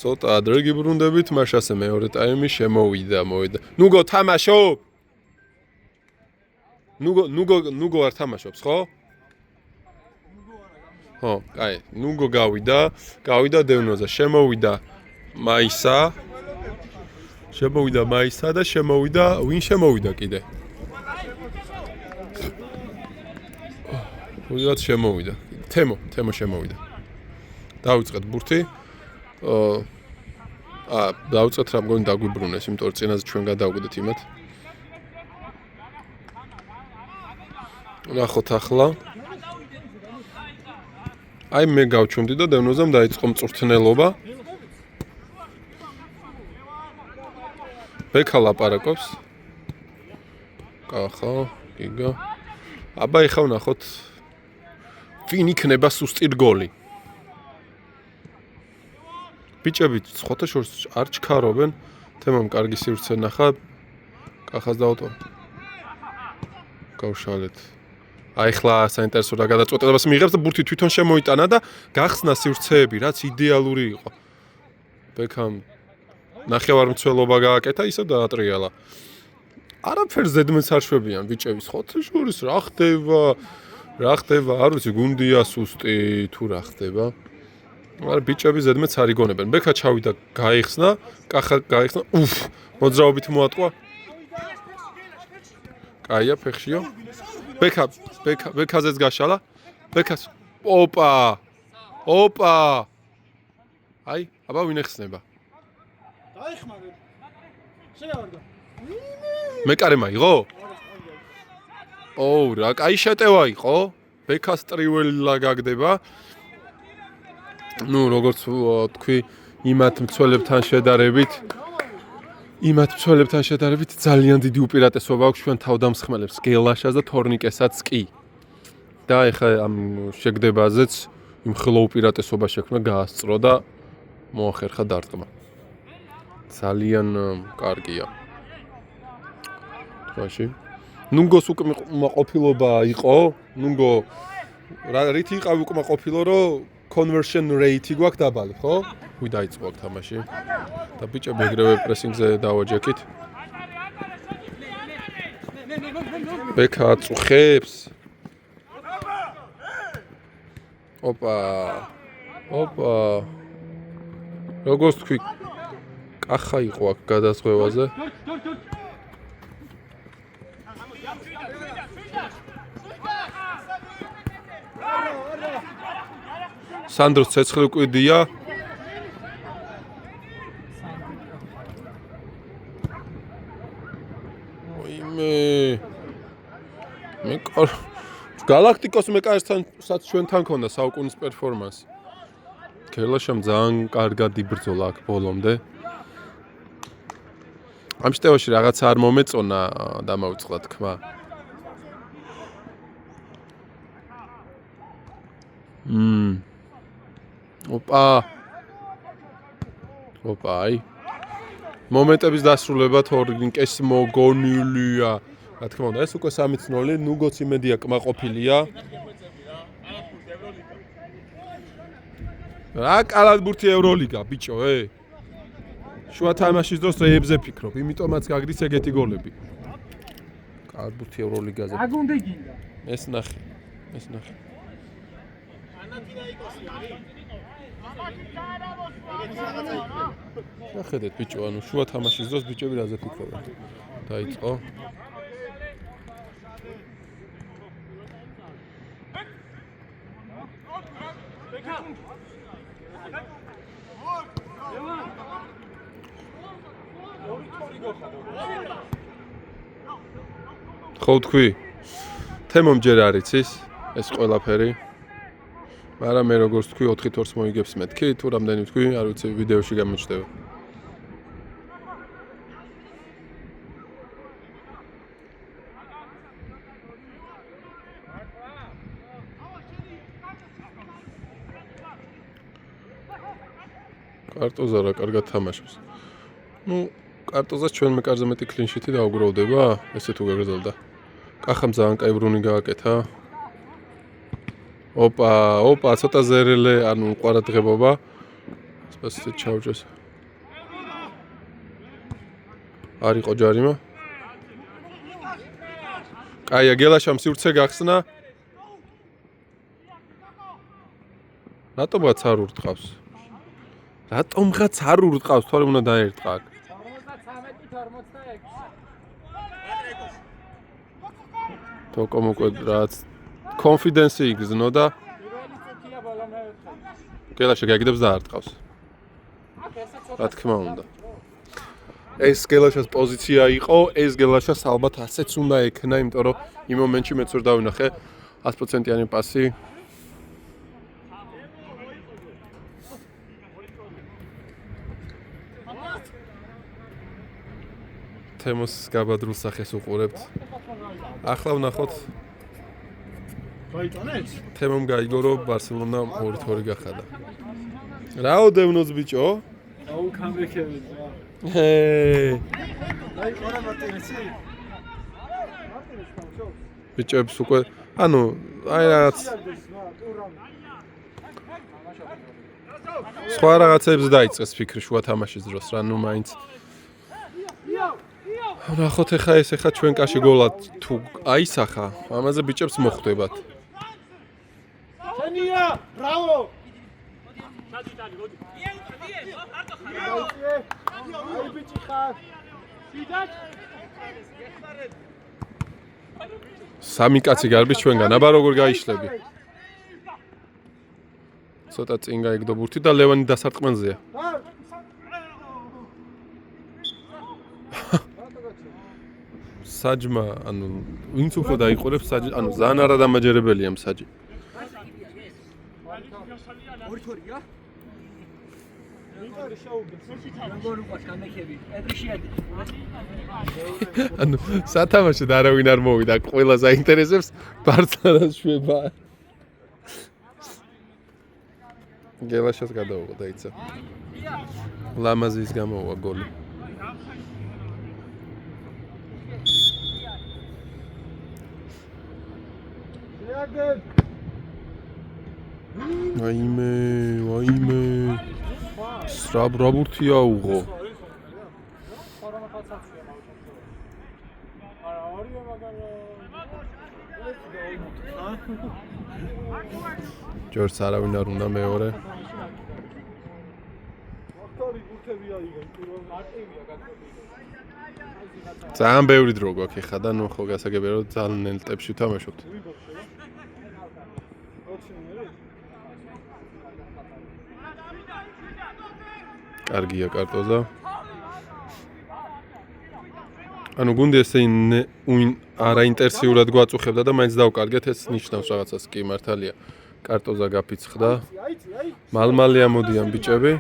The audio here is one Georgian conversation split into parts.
ცოტა ადრე გიბრუნდებით, მაშ ასე მეორე ტაიმი შემოვიდა. ნუგო თამაშობ? ნუგო არ თამაშობს, ხო? ხო, აი, ნუგო გავიდა დევნოზე, შემოვიდა მაისა და შემოვიდა, ვინ შემოვიდა კიდე? ვიღაც შემოვიდა. თემო შემოვიდა. დავიწყეთ ბურთი. დავიწყეთ რა მგონი დაგვიბრუნეს, იმიტომ რომ წინაზე ჩვენ გადავგვიდეთ იმათ. ნახოთ ახლა. აი მე გავჩუმდი და დევნოზამ დაიწყო მწვრთნელობა. ბექა ლაპარაკობს. კახა, გიგა. აბა ეხა ვნახოთ ვინ იქნება სუსტი გოლი. ბიჭები ხოთა შორს არ ჩქარობენ. თემამ კარგი სივრცე ნახა. კახას დაუტო. გავშალეთ. აი ხლა საინტერესო რა გადაწყვეტილებას მიიღებს და ბურთი თვითონ შემოიტანა და გახსნა სივრცეები, რაც იდეალური იყო. ბექამ ნახევარმცველობა გააკეთა, ისე დაატრიალა. არაფერს ზედმეც არ შვებიან ბიჭების ხოთა შორის რა ხდება? არ ვიცი, გუნდია სუსტი თუ რა ხდება. მაგრამ ბიჭები ზედმეც არ იგონებენ. ბექა ჩავიდა, გაიხსნა, კახა გაიხსნა. მოძრაობით მოატყვა. კაია ფეხშიო. ბექაზეც გაშალა. ბექას. ოპა. აი, აბა ვინ ეხსნება? დაიხმარე. შეავარდა. მეკარე მაიღო? რა, კაი შეტევა იყო. ბექას ტრიველა გაგდება. როგორც თქვი, იმათ მცველებთან შედარებით ძალიან დიდი უპირატესობა აქვს ჩვენ თავდამსხმელებს, გელაშას და თორნიკესაც კი. და ეხა ამ შეგდებაზეც იმ ხილო უპირატესობა შექმნა გაასწრო და მოახერხა დარტყმა. ძალიან კარგია. თვაში. ნუნგოს უკმაყოფილობა იყო. ნუნგო რითი იყავი უკმაყოფილო, რომ conversion rate გვაქვს დაბალი, ხო? ვი დაიწყო აქ თამაში. და ბიჭები ეგრევე პრესინგზე დავაჯექით. ბექა აწუხებს. ოპა. როგორც თქვი, კახა იყო აქ გადასხვევაზე. სანდროს ცეცხლი კვიდია. მე გალაქტიკოს მეკარესაც ჩვენთან ქონდა საუკუნის პერფორმანსი. გელაშამ ძალიან კარგად იბრძოლა აქ ბოლომდე. ამ შტევაში რაღაც არ მომეწონა დამავიწყდა თქმა. ოპა, აი. მომენტების დასრულება თორნიკეს მოგონილია. რა თქმა უნდა, ეს უკვე 3-0, ნუგოც იმედია კმაყოფილია. რა კალათბურთი ევროლიგა, ბიჭო, შუა თამაშის დროს რეებზე ფიქრობ, იმიტომაც გაგდის ეგეთი გოლები. კალათბურთი ევროლიგაზე. რა გუნდი გინდა? ეს ნახე. ნახეთ ბიჭო, ანუ შუა თამაშის დროს ბიჭები რაზე ფიქრობენ. დაიწყო. ხო თქვი? თემომ ჯერ არ იცის ეს ყველაფერი. მაგრამ მე როგორც თქვი 4-2 მოიგებს მეთქი, თუ რამდენი თქვი, არ ვიცი, ვიდეოში გამოჩნდება. კარტოზა რა კარგად თამაშობს. კარტოზას ჩვენ მეკარზე მეტი კლინშიტი დაუგროვდება, ესე თუ გაგრძელდა. კახამ ძალიან კაი ბრუნი გააკეთა. ოპა, ცოტა ზერელე, ანუ ყარადღებობა. სპასიცი ჩაუჭეს. არისო ჯარიმა. კაია გელაშამ სივრცე გახსნა. რატომღაც არ ურტყავს? რატომღაც არ ურტყავს? თორემ უნდა დაერტყა აქ. 53-46. თოკო მოკვედ რაც კონფიდენსი იგზნო და გელაშა გაგიდებს და არ ტყავს. რა თქმა უნდა. ეს გელაშას პოზიცია იყო, ეს გელაშას ალბათ ასეც უნდა ექნა, იმიტომ რომ იმ მომენტში მეც ვერ დავინახე 100%-იანი პასი. თემოს გაბადრულ სახეს უყურებთ. ახლა ვნახოთ გაიტანეს? თემომ გაიგო რომ ბარსელონამ 2-2 გახადა. რაო დევნოც ბიჭო? აუ კამბექები რა. აი ყარა მარტინესი. მარტინეს ხავშობს. ბიჭებს უკვე ანუ აი რაღაც სხვა რაღაცებს დაიწყეს ფიქრი შუა თამაშის დროს რა ნუ მაინც ნახოთ ეხა ეს ეხა ჩვენ კაში გოლად თუ აისახა ამაზე ბიჭებს მოხვდებათ შენია ბრავო აი ბიჭი ხარ სიდაც სამი კაცი გარბის ჩვენგან აბა როგორ გაიშლები ცოტა წინ გაიგდო ბურთი და ლევანი დასარტყმენზეა საჯმა ანუ ვინც უფრო დაიყურებს საჯი ანუ ზან არა დამაჯერებელია მსაჯი ანუ სათამაშოდ არავინ არ მოვიდა ყველა საინტერესებს ბარსელონას შვება გელაშას გადაუღო დაიცა ლამაზის გამოვა გოლი ვაიმე სრაბრაბურთია უღო ჯორჯს არავინ არ უნდა მეორე ძალიან ბევრი დრო გვაქვს ეხლა და ნუ ხო გასაგებია რომ ძალიან ნელ ტემპში ვთამაშობთ კარგია კარტოზა ანუ გუნდი ესე არაინტენსიურად გვაწუხებდა და მაინც დავკარგეთ ეს ნიშნავს რაღაცას კი მართალია კარტოზა გაფიცხდა მალმალე ამოდიან ბიჭები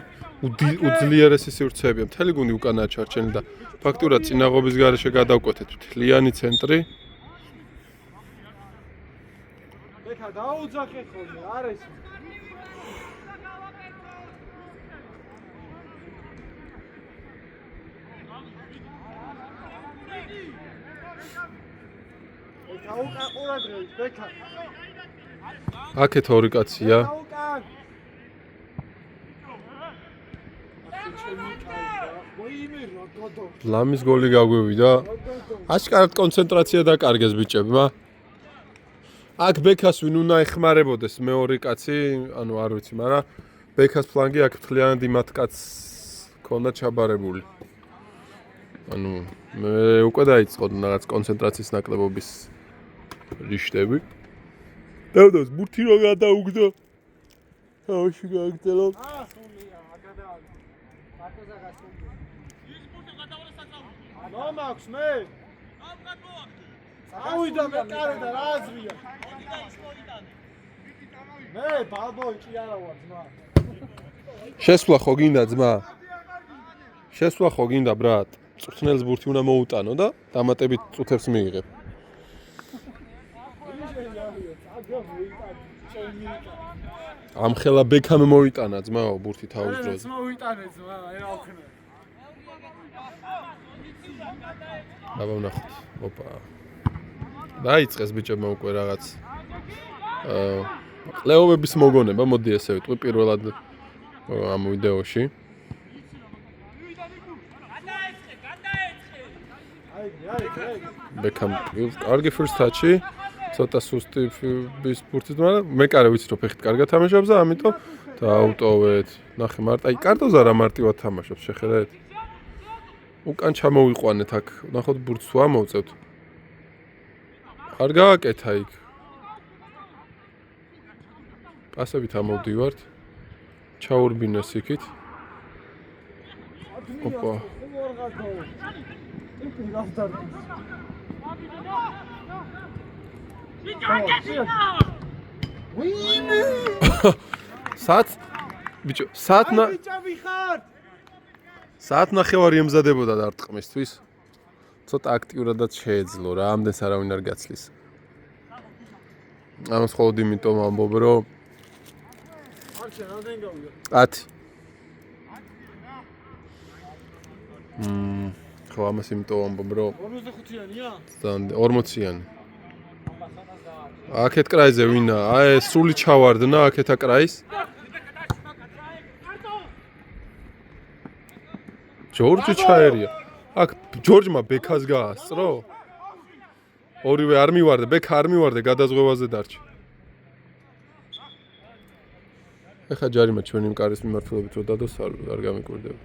უძლიერესი სივრცეებია მთელი გუნდი უკანაა ჩარჩენილი და ფაქტურად წინაღობის გარეშე გადავკვეთეთ მთლიანი ცენტრი ეხა დაუძახე ხოლმე არ ეს აქეთ ორი კაცია ლამის გოლი გაგვივიდა აშკარად კონცენტრაცია დაკარგეს ბიჭებმა აქ ბექას ვინ უნდა ეხმარებოდეს მეორე კაცი ანუ არ ვიცი მაგრამ ბექას ფლანგი აქ მთლიანად იმათ კაცს ქონდა ჩაბარებული ანუ მე უკვე დაიწყო რაღაც კონცენტრაციის ნაკლებობის რიშტები დავდოს ბურთი რო გადაუგდო თავში გაგწელო ნომაქვს მე ავიდა მე კარე და რა აზრია მე ბაბოი კი არა ვარ ძმა შესვლა ხო გინდა ძმა შესვლა ხო გინდა ბრატ წვრთნელს ბურთი უნდა მოუტანო და დამატებით წუთებს მიიღებ ამხელა ბექამ მოიტანა ძმაო ბურთი თავის დროზე მოიტანე ძმა აი რა ვქნა აბა ვნახოთ ოპა დაიწყეს ბიჭებმა უკვე რაღაც ყლეობების მოგონება მოდი ესე ვიტყვი პირველად ამ ვიდეოში. ბეკამ კარგი first touch-ი, ცოტა სუსტი ბურთით, მაგრამ მე კარე ვიცი რომ ფეხით კარგად თამაშობს და ამიტომ დაავტოვეთ. ნახე მარტო, აი კარტოზე არა მარტივად თამაშობს, შეხედეთ. უკან ჩამოვიყვანეთ აქ, ნახოთ ბურთს თუ ამოვწევთ. არ გააკეთა იქ. პასებით ამოვდივართ. ჩაურბინეს იქით. ოპა. საათ ბიჭო, საათ ნახევარი ემზადებოდა დარტყმისთვის. ცოტა აქტიურადაც შეეძლო რა, ამდენს არავინ არ გაცლის. ამას მხოლოდ იმიტომ ამბობ, რომ 10. ხო, ამას იმიტომ ამბობ, რომ 45-იანია? 40-იანი. აქეთ კრაიზე ვინა? აი, სრული ჩავარდნა აქეთ აკრაის. ჯორჯი ჩაერია. აქ ჯორჯმა ბექას გაასწრო. ორივე არ მივარდა, ბექა არ მივარდა, გადაზღვევაზე დარჩა. ეხა ჯარიმა ჩვენი მკარის მიმართულებით რო დადოს არ გამიკვირდება.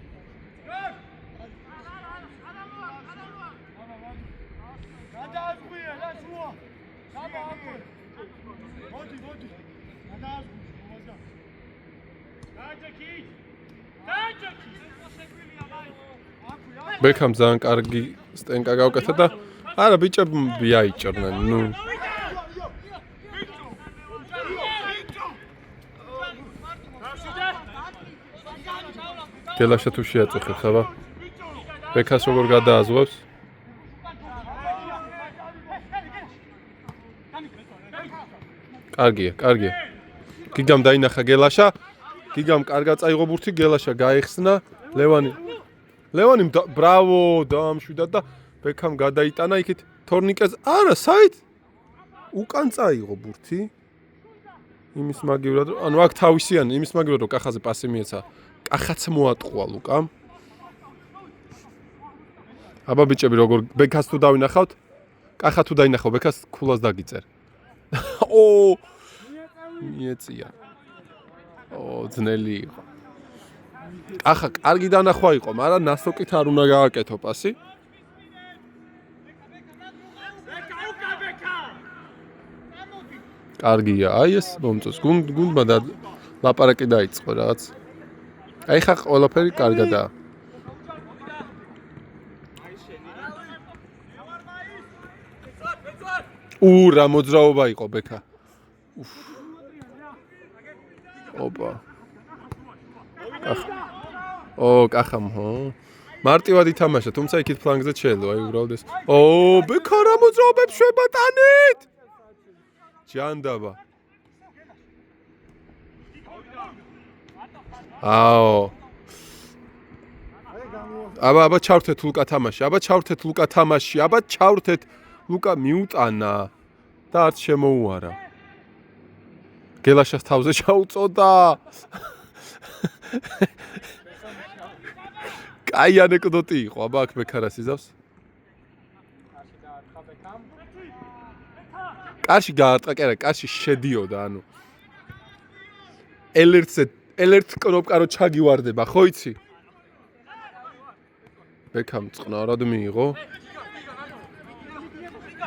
ბექამ ძალიან კარგი სტენკა გავკეთა და არა ბიჭები აიჭრნენ, ნუ გელაშა თუ შეაწუხებს, აბა ბექას როგორ გადააზღვევს? კარგია. გიგამ დაინახა გელაშა. გიგამ კარგად წაიღო ბურთი, გელაშა გაიხსნა. ლევანი ბრავო დაამშვიდა და ბექამ გადაიტანა იქით თორნიკეს. არა, საით? უკან წაიღო ბურთი. იმის მაგივრად, ანუ აქ თავისიანი, იმის მაგივრად რომ კახაზე პასი მიეცა. კახაც მოატყვა ლუკამ. აბა ბიჭები როგორ ბექას თუ დავინახავთ? კახა თუ დაინახავ ბექას ქულას დაგიწერ. მიეწია. ძნელი იყო. კახა კარგი დანახვა იყო, მაგრამ ნასტოკით არ უნდა გააკეთო პასი. კარგია, აი ეს მომწონს. გუნდმა და ლაპარაკი დაიწყო რაღაც. აი ხა ყველაფერი კარგადაა. რა მოძრაობა იყო ბექა. ოპა. კახამ, ხო? მარტივად ითამაშა, თუმცა იქით ფლანგზე ჩელო, აი უბრალოდ ეს. ბექა რა მოძრაობებს შებატანით? ჯანდაბა. აბა ჩავრთეთ ლუკა თამაში, აბა ჩავრთეთ ლუკა მიუტანა და არც შემოუარა. გელაშას თავზე ჩაუწოდა. კაი ანეკდოტი იყო, აბა აქ ბექარას იზავს. კარში გაარტყა, კი არა, კარში შედიოდა, ანუ. ელერტ კნოპკა რო ჩაგივარდება, ხო იცი? ბექამ წყნარად მიიღო.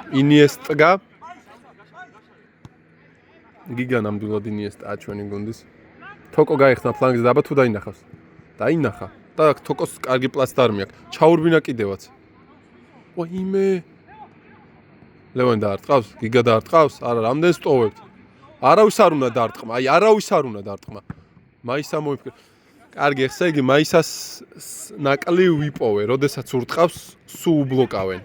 ინიესტა. გიგა ნამდვილად ინიესტა ჩვენი გუნდის. თოკო გაიხსნა ფლანგზე და აბა თუ დაინახავს. დაინახა. და თოკოს კარგი პლასტარმი აქვს. ჩაურბინა კიდევაც. იმე. ლევან დაარტყავს? გიგა დაარტყავს? არა, რამდენ სტოვებთ? არავის არ უნდა დაარტყმა. აი, არავის არ უნდა დაარტყმა. მაისა მოიფიქრე. კარგი, ესე იგი მაისას ნაკლი ვიპოვე, როდესაც ურტყავს, სულ უბლოკავენ.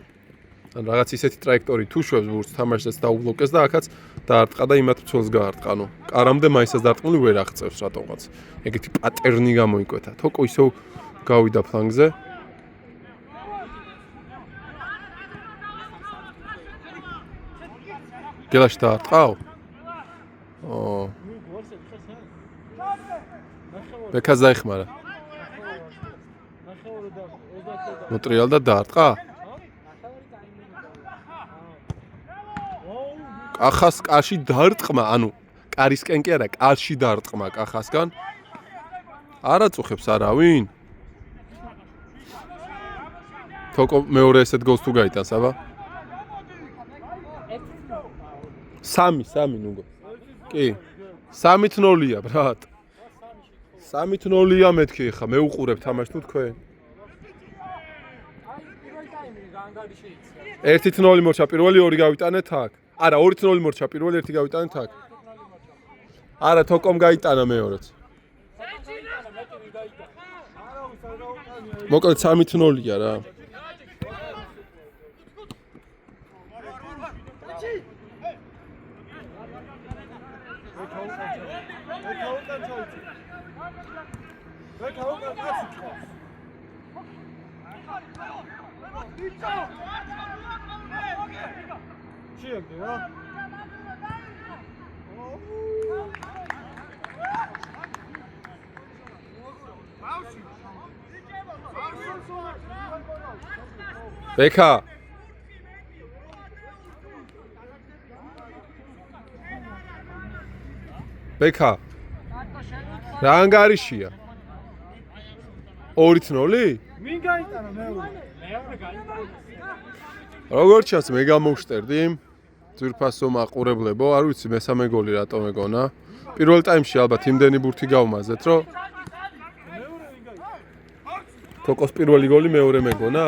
ან რაღაც ისეთი ტრაექტორი თუ შვებს ბურთს თამაშს და უბლოკეს და ახაც დაარტყა და იმათ მცველს გაარტყა. ანუ კარამდე მაისას დარტყმული ვერ აღწევს რატომღაც. ეგეთი პატერნი გამოიკვეთა. თოკო ისევ გავიდა ფლანგზე. გელაში დაარტყავ? ბექას დაიხმარა. მოტრიალ და დაარტყა? კახას კარში დაარტყმა, ანუ კარისკენ კი არა, კარში დაარტყმა კახასგან. არა წუხებს არავინ. თოკო მეორე ესეთ გოლს თუ გაიტანს, აბა? 3 ნუგო. კი. 3-0-ია, ბრატ. 3-0-ია მეთქი ხა, მე უყურებ თამაშს თუ თქვენ. 1-0 მორჩა პირველი, 2 გავიტანეთ აქ. არა, 2-0 მორჩა პირველი, 1 გავიტანეთ აქ. არა, თოკომ გაიტანა მეორეც. მოკლედ 3-0-ია რა. ბექა ბექა რა ანგარიშია 2-0 მინ გაიტანა მეორე გაიტანა როგორ ჩანს მე გამოვშტერდი ძვირფასო მაყურებლებო არ ვიცი მესამე გოლი რატომ ეგონა პირველ ტაიმში ალბათ იმდენი ბურთი გავმაზეთ რომ თოკოს პირველი გოლი მეორე მეგონა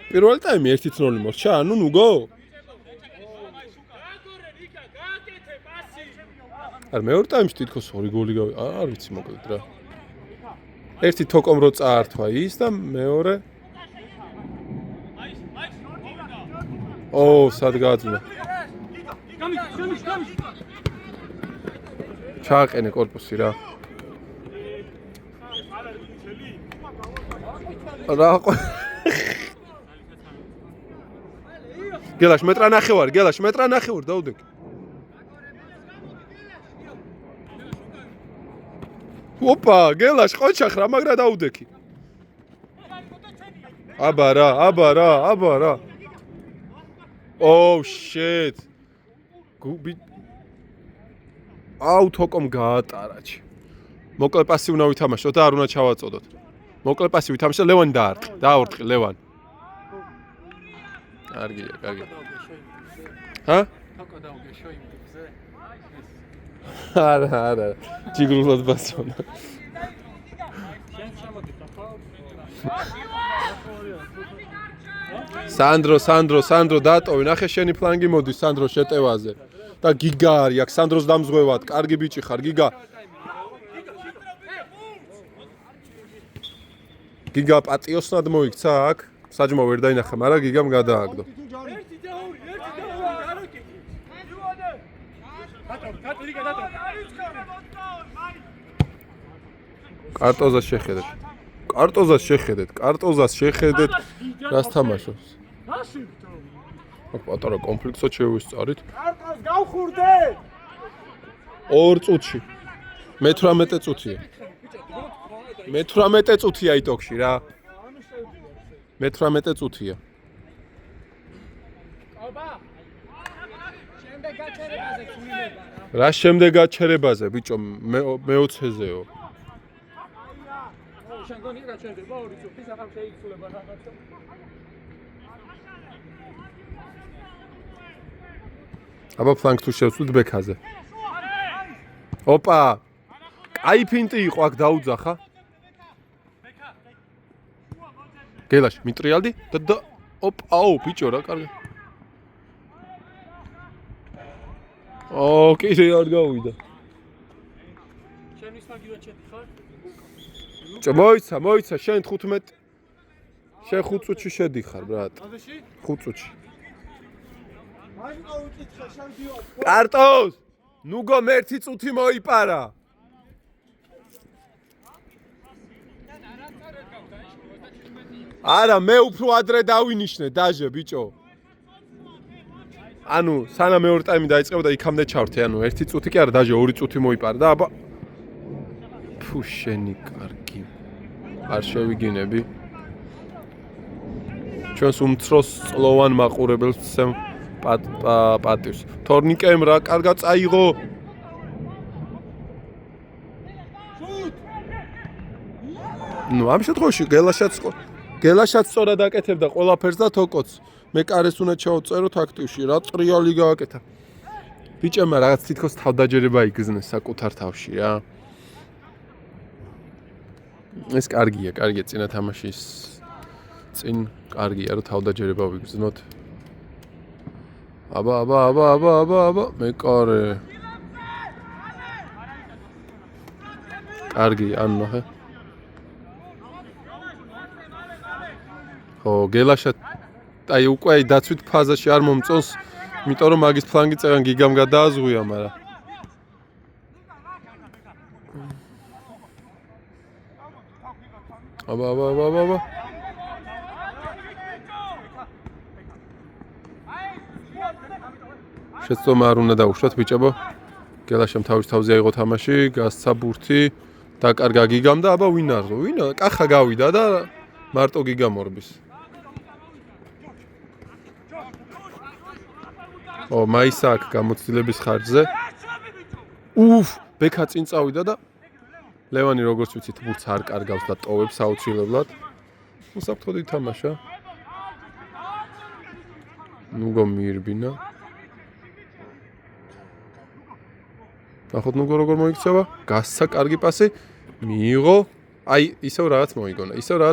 პირველ ტაიმი 1-0 მორჩა ანუ ნუგო არ მეორე ტაიმში თითქოს 2 გოლი არ ვიცი მოკლედ რა ერთი თოკომ რო წაართვა ის და მეორე სად გააძნა ჩააყენე კორპუსი რა რა გელაშ მეტრა ნახევარი დაუდეკ ოპა გელაშ ყოჩახ რა მაგრა დაუდეკი აბა რა Oh shit. გუბი აუ თოკომ გაატარაჩი. მოკლე პასი უნდა ვითამაშოთ და არ უნდა ჩავაწოდოთ. მოკლე პასი ვითამაშა ლევანი დააორტყი ლევან. კარგია. ჰა? თოკო დაუგეშო იმ ტიპზე. არა. ჯიგრულად ბასონა. სანდრო დატოვე ნახე შენი ფლანგი მოდის სანდრო შეტევაზე და გიგა არის აქ სანდროს დამზღვევად კარგი ბიჭი ხარ გიგა პატიოსნად მოიქცა აქ საჯმო ვერ დაინახა მაგრამ გიგამ გადააგდო კარტოზას შეხედეთ რას თამაშობს პატარა კონფლიქტსაც შევისწარით კარტოს გავხურდე 2 წუთში მე-18 წუთია იტოქში რა მე-18 წუთია რა შემდეგ გაჩერებაზე ბიჭო მე-20-ზეო შენგონი გაჩერდება 2 წუთი საღამ შეიცვლება რაღაცა აბა ფლანგს თუ შევცვლით ბექაზე ოპა კაი ფინტი იყო აქ დაუძახა გელაშ მიტრიალდი და ოპაო ბიჭო რა კარგი კიდე არ გავიდა შენ ის მაგივა ჩეთი ხარ მოიცა შენ 15 შენ 5 წუთში შედიხარ ბრატ 5 წუთში კარტოს ნუგო მე-1 წუთი მოიპარა არა მე უფრო ადრე დავინიშნე დაჟე ბიჭო ანუ სანამ მეორე ტაიმი დაიწყებოდა იქამდე ჩავრთე, ანუ 1 წუთი კი არა, დაჟე 2 წუთი მოიპარა და აბა ფუშენი კარგი. არ შევიგინები. ჩვენს უმცროს წლოვან მაყურებელს ვცემ პატივს. თორნიკემ რა კარგად წაიღო. ნუ ამ შემთხვევაში გელაშაც სწორად აკეთებდა ყველაფერს და თოკოც. მე კარეს უნდა ჩაუწეროთ აქტივში, რა ტრიალი გააკეთა. ბიჭებმა რაღაც თითქოს თავდაჯერება იგრძნეს საკუთარ თავში რა. ეს კარგია წინა თამაშის წინ კარგია რომ თავდაჯერება ვიგრძნოთ. აბა მეკარე. კარგი ან ნახე. ხო, გელაშა აი უკვე დაცვით ფაზაში არ მომწონს, იმიტომ რომ მაგის ფლანგი წერან გიგამ გადააზღვია, მაგრამ აბა. შეცდომა არ უნდა დაუშვათ ბიჭებო. გელაშამ თავზე აიღო თამაში, გასცა ბურთი, დაკარგა გიგამ და აბა ვინ არღო? კახა გავიდა და მარტო გიგამ ორბის. მაისა აქ გამოცდილების ხარჯზე. ბექა წინ წავიდა და ლევანი როგორც ვიცით ბურთს არ კარგავს და ტოვებს აუცილებლად. უსაფრთხოდ ითამაშა. ნუგო მიირბინა. ნახოთ ნუგო როგორ მოიქცევა. გასცა კარგი პასი. მიიღო. აი ისევ რაღაც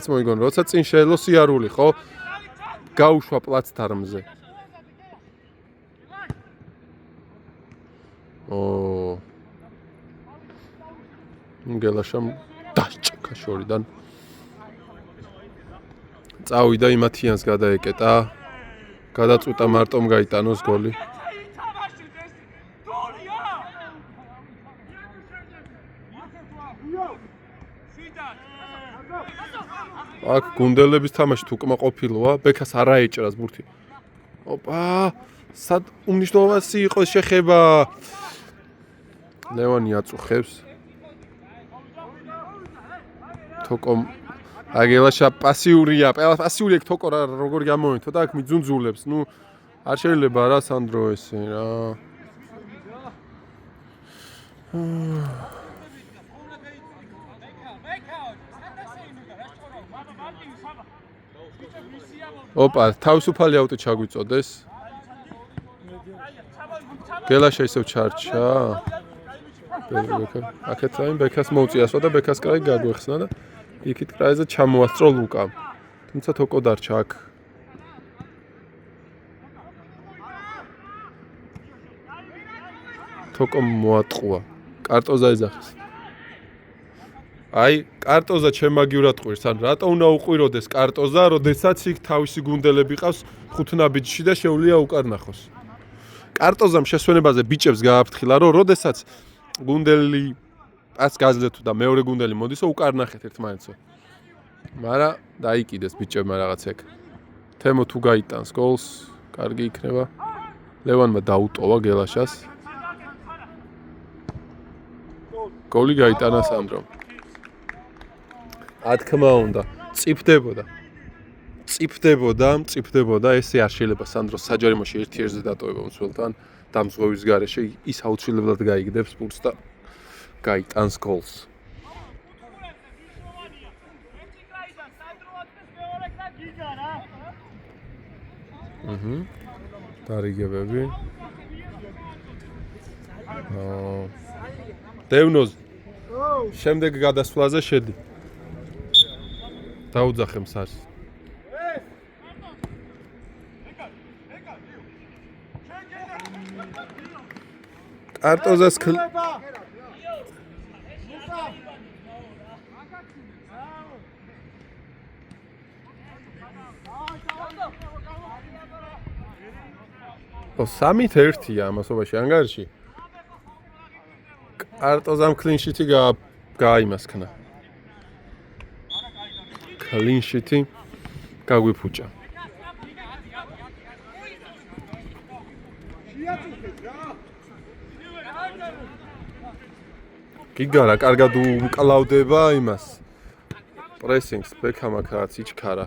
მოიგონა. როცა წინ შეელო სიარული, ხო? გაუშვა პლაცდარმზე. გელაშამ დაჭკა შორიდან. წავიდა იმათიანს გადაეკეტა. გადაწყვიტა მარტომ გაიტანოს გოლი. აქ გუნდელების თამაში თუ კმაყოფილოა, ბექას არ აეჭრას ბურთი. სად უმნიშვნელოვანესი იყო შეხება. ლევანი აწუხებს. თოკო აგელაშა პასიურია, პასიური თოკო როგორ გამოიწო და აქ მიძუნძულებს. ნუ არ შეიძლება რა სანდრო ესე რა. თავისუფალი აუტი ჩაგვიწოდეს. გელაშა ისევ ჩარჩა. აქეთ რაიმ ბექას მოუწიასვა და ბექას კრაი გაგვეხსნა და იქით კრაიზე ჩამოასწრო ლუკამ. თუმცა თოკო დარჩა აქ. თოკო მოატყუა. კარტოზა ეძახის. აი, კარტოზა ჩემაგიურად ყვირს, ან რატო უნდა უყვიროდეს კარტოზა, როდესაც იქ თავისი გუნდელები ყავს ხუთნაბიჯში და შეუძლია უკარნახოს. კარტოზამ შესვენებაზე ბიჭებს გააფრთხილა, რომ როდესაც გუნდელი პას გაძლევთ და მეორე გუნდელი მოდისო უკარნახეთ ერთმანეთსო. მაგრამ დაიკიდეს ბიჭებმა რაღაც ეგ. თემო თუ გაიტანს გოლს, კარგი იქნება. ლევანმა დაუტოვა გელაშას. გოლი გაიტანა სანდრომ. ათქმა უნდა, მწიფდებოდა, ესე არ შეიძლება სანდროს საჯარიმოში 1-1-ზე დატოვება მსვლელთან, დამზღვევის გარეშე ის აუცილებლად გაიგდებს ბურთს და გაიტანს გოლს. დარიგებები. დევნოზ შემდეგ გადასვლაზე შედი. დაუძახე მსარს. კარტოზას სამით ერთია ამასობაში ანგარიში. კარტოზამ კლინშიტი გააიმასქნა. კლინშიტი გაგვიფუჭა. გიგა რა კარგად უმკლავდება იმას. პრესინგს ბექამ აქ რაღაც იჩქარა.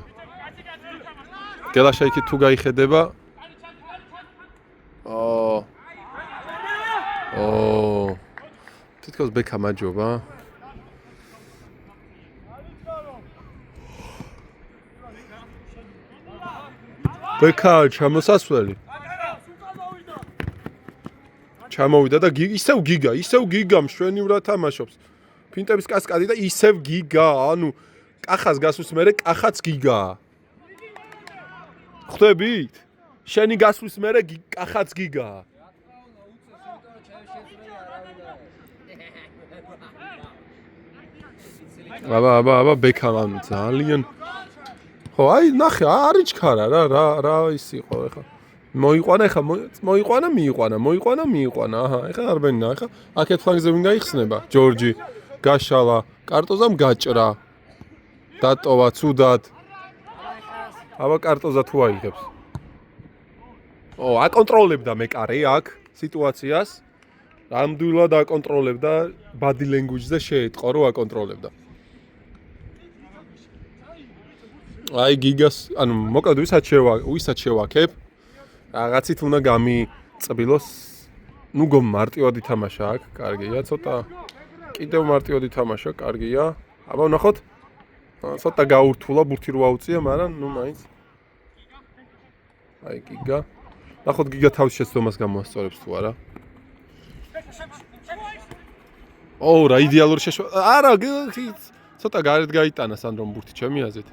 გელაშა იქით თუ გაიხედება. თითქოს ბექამ აჯობა. ბექა ჩამოსასვლელი. ჩამოვიდა და ისევ გიგა მშვენივრად თამაშობს. ფინტების კასკადი და ისევ გიგა, ანუ კახას გასვლის მერე კახაც გიგაა. ხვდებით? შენი გასვლის მერე კახაც გიგაა. აბა ბექამ ძალიან ხო აი ნახე არ იჩქარა რა ის იყო ეხა მოიყვანა აჰა ეხა არ ბენა ეხა აქეთ ფლანგზე ვინ გაიხსნება ჯორჯი გაშალა კარტოზამ გაჭრა დატოვა ცუდად აბა კარტოზა თუ აიღებს აკონტროლებდა მეკარე აქ სიტუაციას რამდვილად აკონტროლებდა body language-ზე შეეტყო რომ აკონტროლებდა აი გიგას ანუ მოკლედ ვისაც შევაქებ რაღაცით უნდა გამიწბილოს ნუ გომ მარტივად ითამაშა აქ კარგია ცოტა კიდევ მარტივად ითამაშა კარგია აბა ვნახოთ ცოტა გაურთულა ბურთი რო აუწია მაგრამ ნუ მაინც აი გიგა ნახოთ გიგა თავის შეცდომას გამოასწორებს თუ არა რა იდეალური არა ცოტა გარეთ გაიტანა სანდრომ ბურთი ჩემი აზრით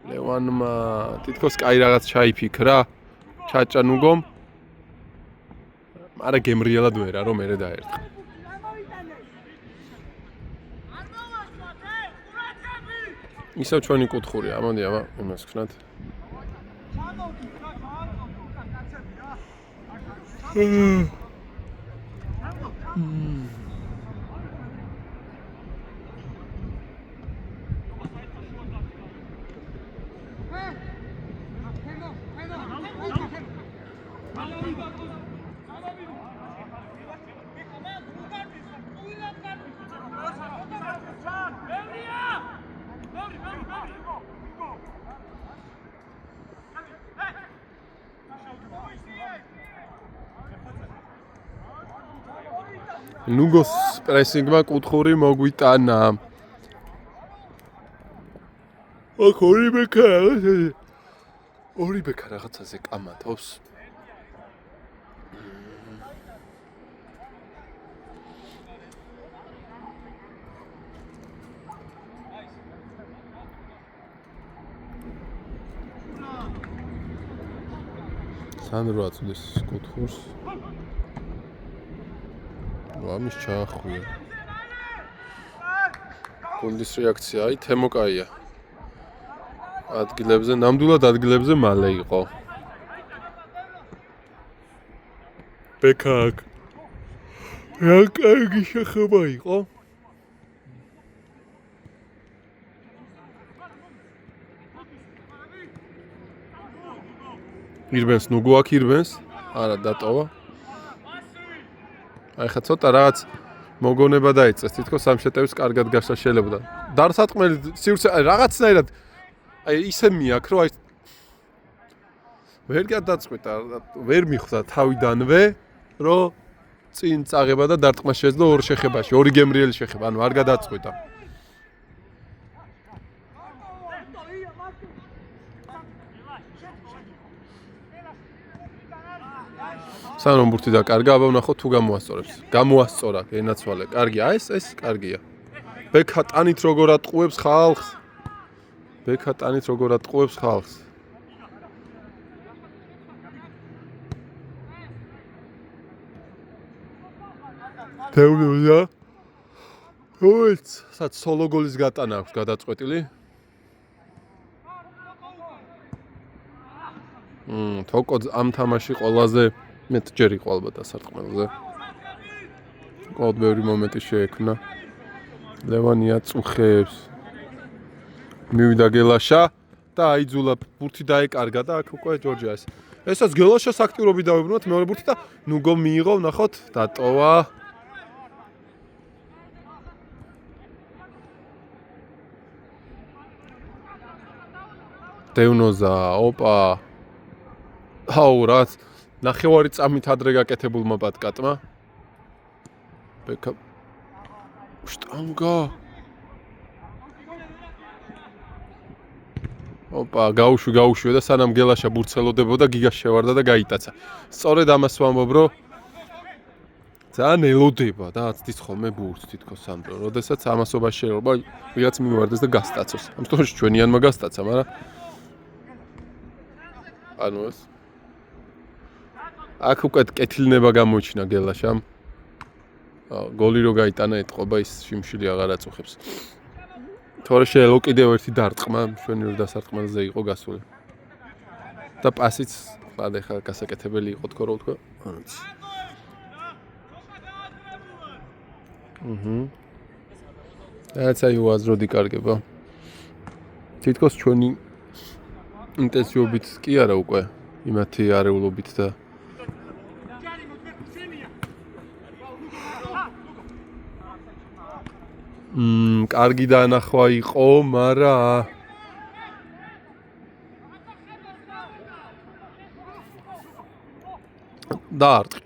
ლევანმა თითქოს კაი რაღაც ჩაიფიქრა ჩაჭა ნუგომ მაგრამ გემრიელად ვერა რომ მერე დაერთხა ისევ ჩვენი კუთხურია ამოდი აბა იმას ვქნათ ნუგოს პრესინგმა კუთხური მოგვიტანა. აქ ორი ბექა რაღაცაზე კამათობს. სანდრო აწვდის კუთხურს. ამის ჩაახვია. გუნდის რეაქცია, აი თემო კაია. ადგილებზე, ნამდვილად ადგილებზე მალე იყო. ბექაკ. რა კარგი შეხება იყო. ირბენს ნუგო აქ ირბენს. არა დატოვა. აი ხა ცოტა რაღაც მოგონება დაიწეს, თითქოს სამშეტევის კარგად გასა შეიძლება. დარსატყმელი სივრცე რაღაცნაირად აი ისე მიაქრო, აი ვერ გადაწყვიტა, ვერ მიხვდა თავიდანვე, რომ წინ წაღება და დარტყმა შეძლო ორ შეხებაში, ორი გემრიელი შეხება, ანუ არ გადაწყვიტა. სანამ ბურთი დაკარგა, აბა ვნახოთ თუ გამოასწორებს. გამოასწორა, ენაცვალე. კარგია, ეს კარგია. ბექა ტანით როგორ ატყუებს ხალხს. ბექა ტანით როგორ ატყუებს ხალხს. თეულია. ოიც, სად სოლო გოლის გატანა აქვს გადაწყვეტილი. თოკო ამ თამაში ყველაზე მეტჯერ იყო ალბათ ასარტყმელზე. ყოველ ბევრი მომენტი შეექმნა. ლევანია წუხებს. მივიდა გელაშა და აიძულა ბურთი დაეკარგა და აქ უკვე ჯორჯია ეს. ესაც გელაშას აქტიურობი დავებრუნოთ მეორე ბურთი და ნუგო მიიღო, ნახოთ, დატოვა. დევნოზა, ოპა. აუ, რაც ნახევარი წამით ადრე გაკეთებულმა პატკატმა. ბექა შტანგა. ოპა, გაუშვი და სანამ გელაშა ბურცელოდებოდა, გიგას შევარდა და გაიტაცა. სწორედ ამას ვამბობ, რომ ძალიან ელოდება და აცდის ხოლმე ბურთს თითქოს სანდრო. როდესაც ამასობაში შეიძლება ვიღაც მივარდეს და გასტაცოს. ამ შემთხვევაში ჩვენიანმა გასტაცა, მაგრამ ანუ ეს აქ უკვე კეთილნება გამოიჩინა გელაშამ. გოლი რო გაიტანა ეთყობა ის შიმშილი აღარ აწუხებს. თორე შეიძლება კიდევ ერთი დარტყმა მშვენიერ დასარტყმელზე იყო გასული. და პასიც ხა გასაკეთებელი იყო თქო რა ვთქვა. ანც. რაც აი უაზროდი კარგება. თითქოს ჩვენი ინტენსივობით კი არა უკვე იმათი არეულობით და კარგი დაანახვა იყო, მაგრამ დაარტყი.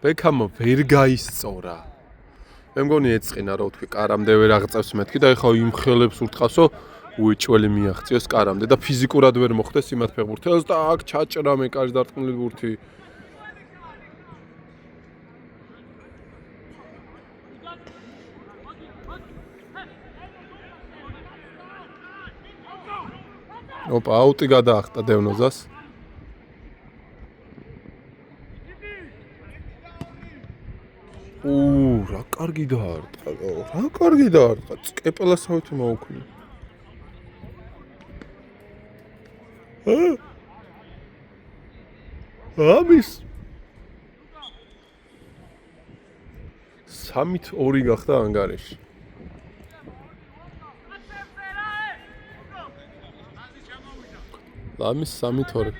ბეკამო ვერ გაისწორა. მე მგონი ეწყინა რა ვთქვი, კარამდე ვერ აღწევს მეთქი და ეხლა იმხელებს ურტყავსო, უეჭველი მიაღწიოს კარამდე და ფიზიკურად ვერ მოხდეს იმათ ფეხბურთელს და აქ ჩაჭრა მე კარგ დარტყმული ბურთი. ოპა, აუტი გადაახტა დევნოზას. რა კარგი დაარტყა. რა კარგი დაარტყა. წკეპელასავით მოუქმნა. ამის 3-2 გახდა ანგარიში. ამის 3-2.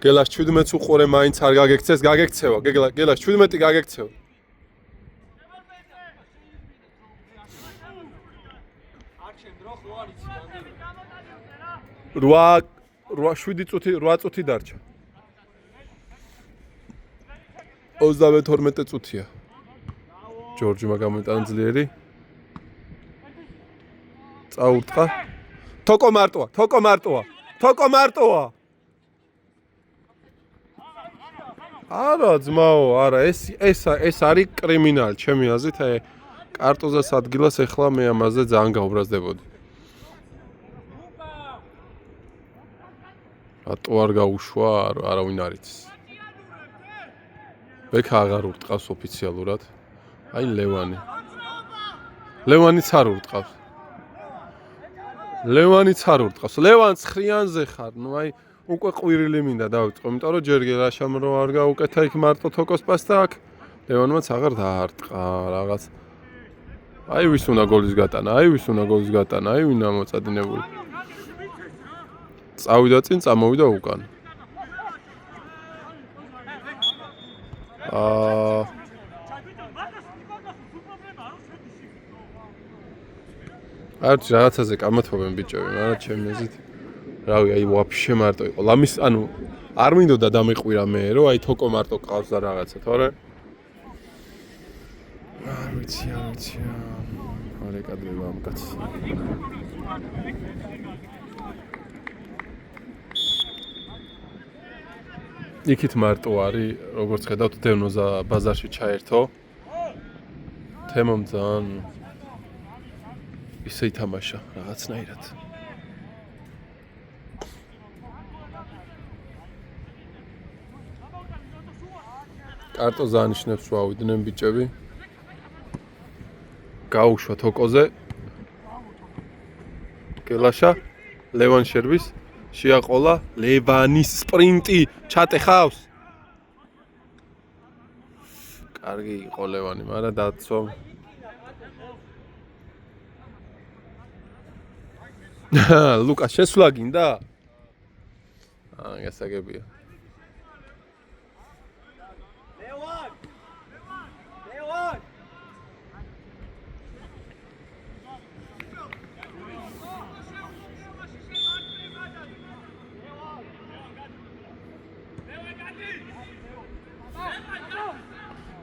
გელას 17-ს უყურე მაინც არ გაგექცეს, გაგექცევა. გელას 17 გაგექცევა. რვა 8 წუთი დარჩა. 32 წუთია. ჯორჯმა გამოიტანა ძლიერი. წაურტყა. თოკო მარტოა. არა ძმაო, არა, ეს არის კრიმინალი, ჩემი აზრით, აი კარტოზას ადგილას ეხლა მე ამაზე ძალიან გაუბრაზდებოდი. რატო არ გაუშვა, არავინ არ იცის. ბექა აღარ ურტყავს ოფიციალურად. აი ლევანიც არ ურტყავს. ლევანს ხრიანზე ხარ, ნუ აი უკვე ყვირილი მინდა დავიწყო, იმიტომ რომ ჯერ გელაშამ რო არ გაუკეთა იქ მარტო თოკოს პას და აქ ლევანმაც აღარ დაარტყა რაღაც. აი ვის უნდა გოლის გატანა, აი ვინა მოწადინებული. წავიდა წინ, წამოვიდა უკან. არც რაღაცაზე კამათობენ ბიჭები, მაგრამ ჩემი აზრით რავი, აი ვაფშე მარტო იყო. ლამის, ანუ არ მინდოდა დამეყვირა მე, რომ აი თოკო მარტო ყავს და რაღაცა, თორე არ ვიცი. არა კადრება ამ კაცს. იქით მარტო არის, როგორც ხედავთ, დევნოზა ბაზარში ჩაერთო. თემამ ძალიან ისე ითამაშა რაღაცნაირად. კარტოზა ანიშნებს რომ ავიდნენ ბიჭები. გაუშვა თოკოზე. გელაშა ლევან შერბის შეაყოლა ლევანის სპრინტი ჩატეხავს. კარგი იყო ლევანი, მაგრამ დაცვა. ლუკა შესვლა გინდა? გასაგებია.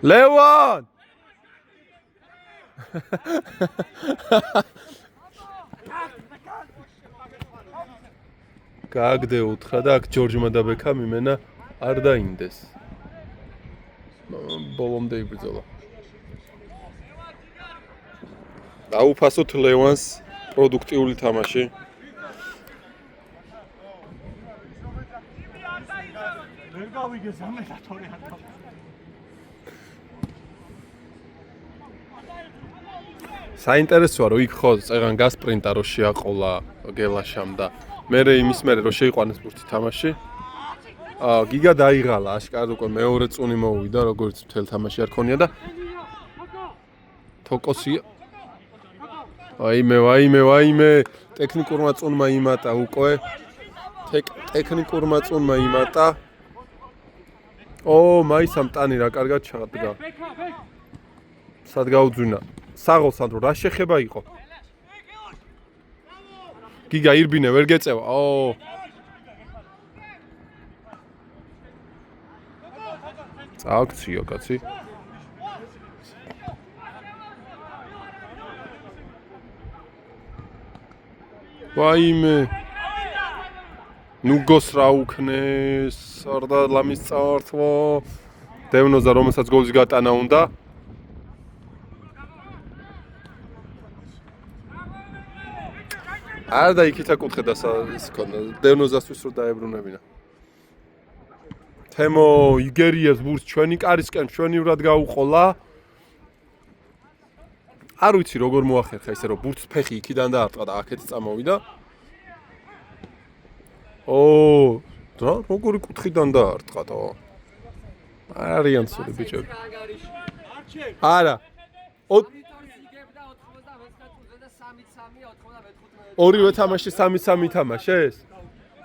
ლევან გააგდე უთხრა და აქ ჯორჯმა და ბექამ იმენა არ დაინდეს. ბოლომდე იბრძოლა. დაუფასოთ ლევანს პროდუქტიული თამაში. ვერ გავიგე 3-2 ათა. საინტერესოა რომ იქ ხო წეგან გასპრინტა რომ შეაყოლა გელაშამ და მერე იმის მერე რომ შეიყვანეს ბურთი თამაში. გიგა დაიღალა, აშკარად უკვე მეორე წუნი მოუვიდა, როგორც მთელ თამაში არ ქონია და თოკოსია. ვაიმე, ტექნიკურმა წუნმა იმატა უკვე. ტექნიკურმა წუნმა იმატა. მაისამ ტანი რა კარგად ჩადგა. სად გაუძვინა? საღოლსანდრო რა შეხება იყო? გიგა ირბინე ვერ გეწევა. წააქციო კაცი. ვაიმე. ნუგოს რა უქნეს, არდა ლამის წავართვა. დევნოზა რომელსაც გოლს გატანა უნდა. არ და იქით აკუთხე და ის ქონდა. დევნოზასთვის რო დაებრუნებინა. თემო იგერიას ბურთს ჩვენი კარისკენ ჩვენივრად გაუყოლა. არ ვიცი როგორ მოახერხა ისე რომ ბურთს ფეხი იქიდან დაარტყა და აქეთ წამოვიდა. და როგორი კუთხიდან დაარტყა და არიან სული ბიჭები. არა. ორივე თამაში 3-3 თამაშეს?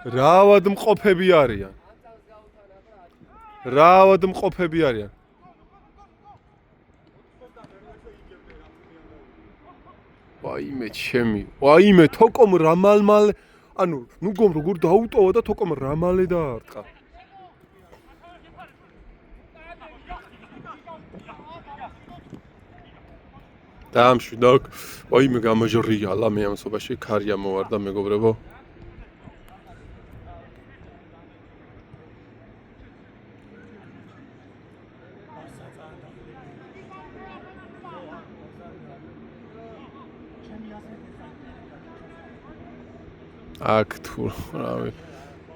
რავად მყოფები არიან. ვაიმე, თოკომ რამალმალე, ანუ ნუგომ როგორ დაუტოვა და თოკომ რამალე დაარტყა. დაამშვიდა, ვაიმე გამაჟრიალა მე ამასობაში ქარია მოვარდა მეგობრებო. აქ თუ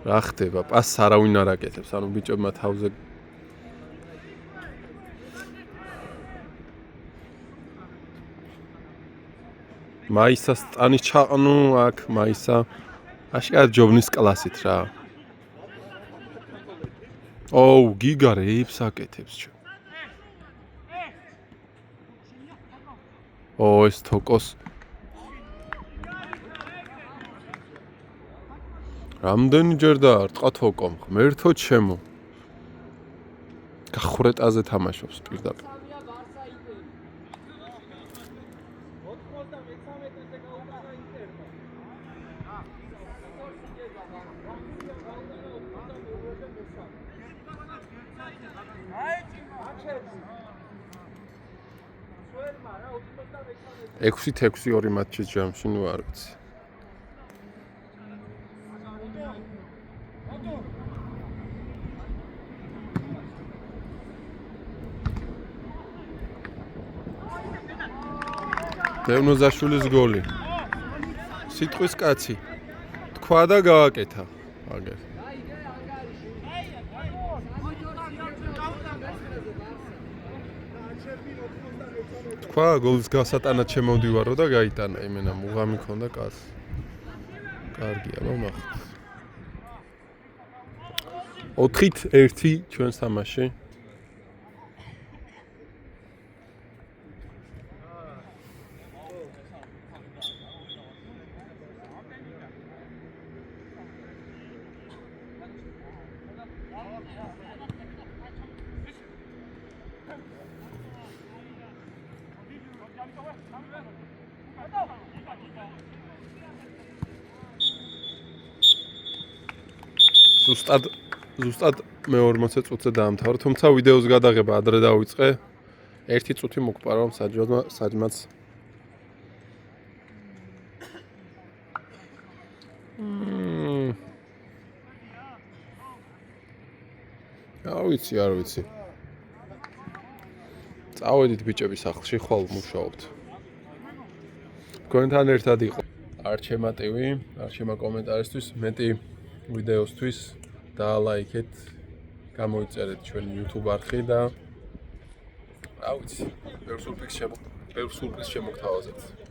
რა ხდება? პასს არავინ არ აკეთებს, ანუ ბიჭებმა თავზე მაისას ტანის ჩაყნუ აქ მაისა აშკარად ჯობნის კლასით რა. გიგა რეებს აკეთებს ჩვენ. ეს თოკოს რამდენჯერ დაარტყა თოკომ, ღმერთო ჩემო. გახურეტაზე თამაშობს პირდაპირ. ექვსით 6 მატჩი ჯამში, ნუ არ ვიცი. დევნოზაშვილის გოლი. სიტყვის კაცი. თქვა და გააკეთა. აგერ. თქვა გოლის გასატანად შემოვდივარო და გაიტანა იმენა მუღამი ქონდა კაცს. კარგია, მომახთ. 4-1 ჩვენს თამაში. ზუსტად მე 40 წუთზე დაამთავრე, თუმცა ვიდეოს გადაღება ადრე დავიწყე. ერთი წუთი მოგპარავ საჯმაც. არ ვიცი. წავედით ბიჭები სახლში, ხვალ მუშაობთ. თქვენთან ერთად იყო. არჩემა ტივი, არჩემა კომენტარისთვის, მეტი ვიდეოსთვის დაალაიქეთ, გამოიწერეთ ჩვენი YouTube არხი და რა ვიცი, ბევრ სურპრიზს შემოგთავაზეთ.